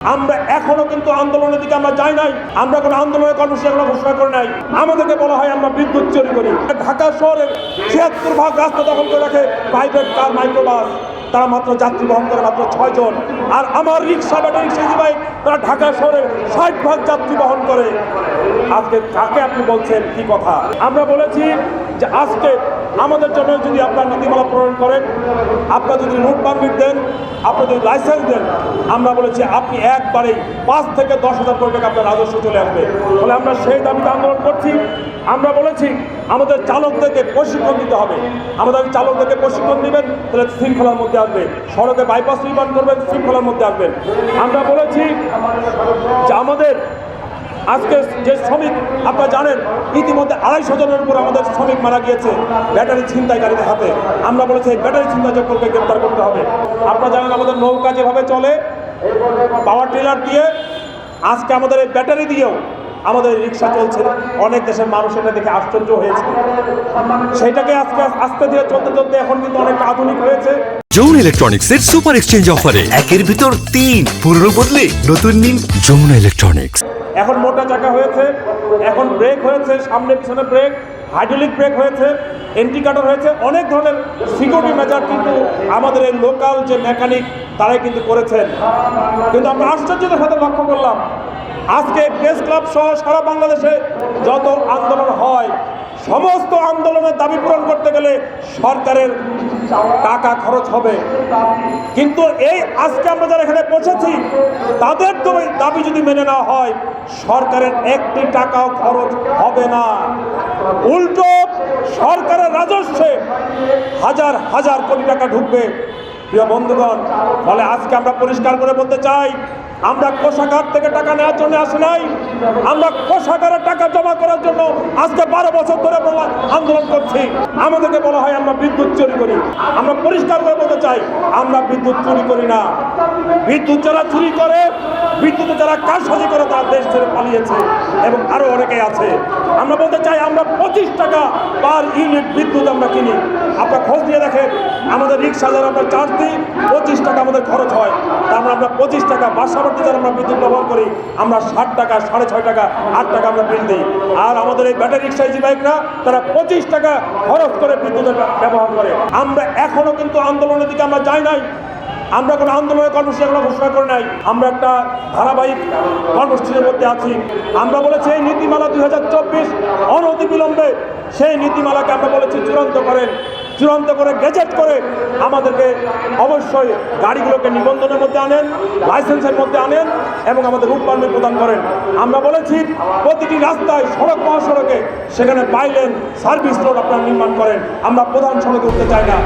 আমরা এখনো কিন্তু আন্দোলনের দিকে আমরা যাই নাই। আমরা কোনো আন্দোলনের কর্মসূচি এখনো ঘোষণা করে নাই। আমাদেরকে বলা হয় আমরা বিদ্যুৎ চুরি করি। ঢাকা শহরের ৭৬% রাস্তা দখল করে রাখে প্রাইভেট কার, মাইক্রোবাস। তারা মাত্র যাত্রী বহন করে মাত্র ৬ জন। আর আমার রিক্সা, ব্যাটারি রিক্সা বাইক, তারা ঢাকা শহরের ৬০% যাত্রী বহন করে। আজকে কাকে আপনি বলছেন কি কথা? আমরা বলেছি যে আজকে আমাদের জন্য যদি আপনার নীতিমালা প্রণয়ন করেন, আপনার যদি নোট পারমিট দেন, আপনার যদি লাইসেন্স দেন, আমরা বলেছি আপনি একবারেই ৫ থেকে ১০,০০০ কোটি টাকা আপনার রাজস্ব চলে আসবে। ফলে আমরা সেই দাবিতে আন্দোলন করছি। আমরা বলেছি আমাদের চালকদেরকে প্রশিক্ষণ দিতে হবে। আমাদের চালকদেরকে প্রশিক্ষণ দিবেন, তাহলে শৃঙ্খলার মধ্যে আসবে। সড়কে বাইপাস নির্মাণ করবেন, শৃঙ্খলার মধ্যে আসবেন। আমরা বলেছি যে আমাদের আজকে যে শ্রমিক, আপনারা জানেন ইতিমধ্যে ২৫০ জনের উপর আমাদের শ্রমিক মারা গিয়েছে ব্যাটারি ছিনতাইকারীদের হাতে। আমরা বলেছি এই ব্যাটারি ছিনতাই চক্রকে গ্রেপ্তার করতে হবে। আপনারা জানেন আমাদের নৌকা যেভাবে চলে পাওয়ার টিলার দিয়ে, আজকে আমাদের এই ব্যাটারি দিয়েও আমাদের রিক্সা চলছে। অনেক দেশের মানুষ এটা দেখে আশ্চর্য হয়েছে। সেটাকে আজকে আস্তে ধীরে চলতে চলতে এখন কিন্তু অনেকটা আধুনিক হয়েছে। যমুনা ইলেকট্রনিক্সের সুপার এক্সচেঞ্জ অফারে একের ভিতর ৩ পুরনো বদলে নতুন নিন যমুনা ইলেকট্রনিক্স। এখন মোটা চাকা হয়েছে, এখন ব্রেক হয়েছে, সামনে পিছনে ব্রেক, হাইড্রোলিক ব্রেক হয়েছে, এন্টিকাটার হয়েছে, অনেক ধরনের সিকিউরিটি মেজার কিন্তু আমাদের এই লোকাল যে মেকানিক তারাই কিন্তু করেছেন। কিন্তু আমরা আশ্চর্যের সাথে লক্ষ্য করলাম আজকে প্রেস ক্লাব সহ সারা বাংলাদেশে যত আন্দোলন হয়, সমস্ত আন্দোলনের দাবি পূরণ করতে গেলে সরকারের টাকা খরচ হবে। কিন্তু এই আজকে আমরা যারা এখানে বসেছি তাদের দাবি যদি মেনে নেওয়া হয়, সরকারের একটি টাকাও খরচ হবে না। উল্টো সরকারের রাজস্বে হাজার হাজার কোটি টাকা ঢুকবে। প্রিয় বন্ধুগণ, ফলে আজকে আমরা পরিষ্কার করে বলতে চাই, আমরা কোষাগার থেকে টাকা নেওয়ার জন্য আসি নাই। আমরা কোষাগারে টাকা জমা করার জন্য আজকে ১২ বছর ধরে আন্দোলন করছি। আমাদেরকে বলা হয় আমরা বিদ্যুৎ চুরি করি। আমরা পরিষ্কার করে বলতে চাই আমরা বিদ্যুৎ চুরি করি না। বিদ্যুৎ যারা চুরি করে, বিদ্যুৎ যারা কারসাজি করে, তারা দেশ ছেড়ে পালিয়েছে এবং আরো অনেকেই আছে। আমরা বলতে চাই আমরা ২৫ টাকা পার ইউনিট বিদ্যুৎ আমরা কিনি। আপনারা খোঁজ নিয়ে দেখেন আমাদের রিক্সা যারা আমরা চার্জ দিই ২৫ টাকা আমাদের খরচ হয়। তার মানে আমরা ২৫ টাকা, বাসাবাড়িতে যারা আমরা বিদ্যুৎ ব্যবহার করি আমরা ৬০ টাকা, ৬.৫ টাকা, ৮ টাকা আমরা বিল দিই। আর আমাদের এই ব্যাটারি রিক্সা, ইজি বাইকরা তারা ২৫ টাকা খরচ করে বিদ্যুতের ব্যবহার করে। আমরা এখনো কিন্তু আন্দোলনের দিকে আমরা যাই নাই। আমরা কোনো আন্দোলনের কর্মসূচি এখনো ঘোষণা করে নাই। আমরা একটা ধারাবাহিক কর্মসূচির মধ্যে আছি। আমরা বলেছি এই নীতিমালা ২০২৪ অনতিবিলম্বে সেই নীতিমালাকে আমরা বলেছি চূড়ান্ত করেন। চূড়ান্ত করে গেজেট করে আমাদেরকে অবশ্যই গাড়িগুলোকে নিবন্ধনের মধ্যে আনেন, লাইসেন্সের মধ্যে আনেন এবং আমাদের রুট পারমিট প্রদান করেন। আমরা বলেছি প্রতিটি রাস্তায়, সড়ক মহাসড়কে সেখানে বাইলেন সার্ভিস রোড আপনারা নির্মাণ করেন। আমরা প্রধান সড়কে উঠতে চাই না।